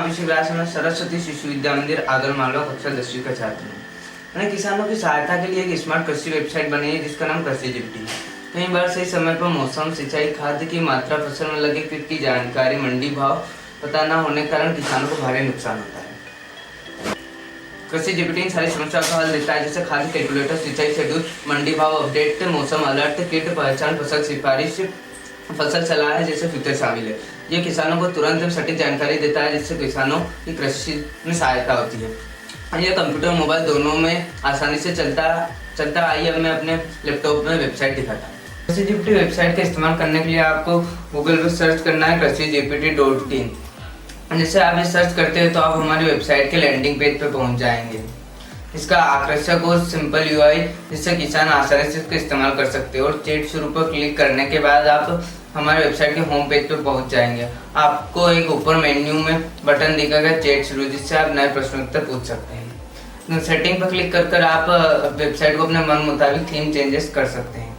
विषय क्लास में सरस्वती शिशु विद्या मंदिर आदर मालवा कक्षा 10वीं का छात्र हूँ। मैंने किसानों की सहायता के लिए एक स्मार्ट कृषि वेबसाइट बनाई है जिसका नाम कृषि जीपीटी। कई बार सही समय पर मौसम, सिंचाई, खाद्य की मात्रा, फसल में लगे कीट की जानकारी, मंडी भाव पता न होने के कारण किसानों को भारी नुकसान होता है। कृषि जीपीटी इन सारी समस्याओं का हल देता है, जैसे खाद्य कैलकुलेटर, सिंचाई शेड्यूल, मंडी भाव अपडेट, मौसम अलर्ट, कीट पहचान, फसल सिफारिश, फसल सलाह है जैसे फीचर शामिल है। ये किसानों को तुरंत सटीक जानकारी देता है जिससे किसानों की कृषि में सहायता होती है। यह कंप्यूटर मोबाइल दोनों में आसानी से चलता। आइए अब मैं अपने लैपटॉप में वेबसाइट दिखाता हूँ। कृषि जीपीटी वेबसाइट का इस्तेमाल करने के लिए आपको गूगल पर सर्च करना है कृषिgpt.in। जैसे आप ये सर्च करते हैं तो आप हमारी वेबसाइट के लैंडिंग पेज पर पहुँच जाएंगे। इसका आकर्षक और सिंपल यूआई जिससे किसान आसानी से इसका इस्तेमाल कर सकते हैं, और चैट शुरू पर क्लिक करने के बाद आप हमारे वेबसाइट के होम पेज पर पहुंच जाएंगे। आपको एक ऊपर मेन्यू में बटन दिखेगा चैट शुरू, जिससे आप नए प्रश्नोत्तर पूछ सकते हैं। सेटिंग पर क्लिक कर आप वेबसाइट को अपने मन मुताबिक थीम चेंजेस कर सकते हैं।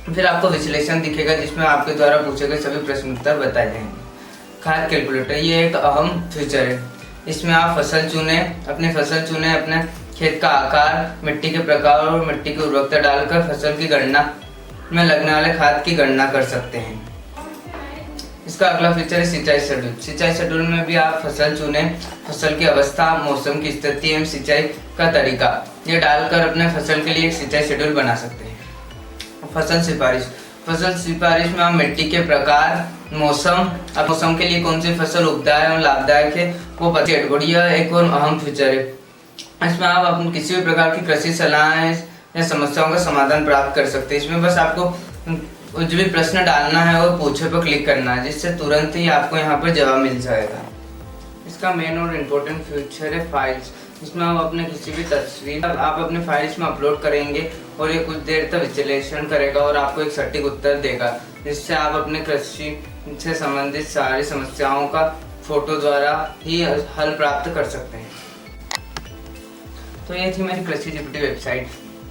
फिर आपको विश्लेषण दिखेगा जिसमें आपके द्वारा पूछे गए सभी प्रश्नोत्तर बताए जाएंगे। खाद कैलकुलेटर ये एक अहम फीचर है। इसमें आप फसल चुने, अपने खेत का आकार, मिट्टी के प्रकार और मिट्टी की उर्वरकता डालकर फसल की गणना में लगने वाले खाद की गणना कर सकते हैं। इसका अगला फीचर है सिंचाई शेड्यूल। सिंचाई शेड्यूल में भी आप फसल चुने, फसल की अवस्था, मौसम की स्थिति एवं सिंचाई का तरीका ये डालकर अपने फसल के लिए एक सिंचाई शेड्यूल बना सकते हैं। फसल सिफारिश में आप मिट्टी के प्रकार, मौसम के लिए कौन सी फसल उपदायक और लाभदायक है वो बता। और यह एक और अहम फीचर है। इसमें आप अपनी किसी भी प्रकार की कृषि सलाह या समस्याओं का समाधान प्राप्त कर सकते हैं। इसमें बस आपको जो भी प्रश्न डालना है वो पूछे पर क्लिक करना है, जिससे तुरंत ही आपको यहाँ पर जवाब मिल जाएगा। इसका मेन और इम्पोर्टेंट फीचर है फाइल्स। इसमें आप अपने किसी भी तस्वीर आप अपने फाइल्स में अपलोड करेंगे और ये कुछ देर तक विश्लेषण करेगा और आपको एक सटीक उत्तर देगा, जिससे आप अपने कृषि से संबंधित सारी समस्याओं का फोटो द्वारा ही हल प्राप्त कर सकते हैं। तो ये थी मेरी कृषि जीपीटी वेबसाइट।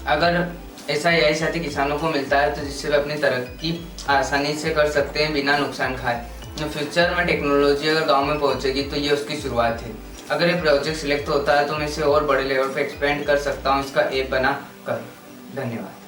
अगर ऐसा एआई साथी किसानों को मिलता है तो जिससे वे अपनी तरक्की आसानी से कर सकते हैं बिना नुकसान खाए। फ्यूचर में टेक्नोलॉजी अगर गांव में पहुंचेगी तो ये उसकी शुरुआत है। अगर ये प्रोजेक्ट सिलेक्ट होता है तो मैं इसे और बड़े लेवल पे एक्सपेंड कर सकता हूँ इसका ऐप बना कर। धन्यवाद।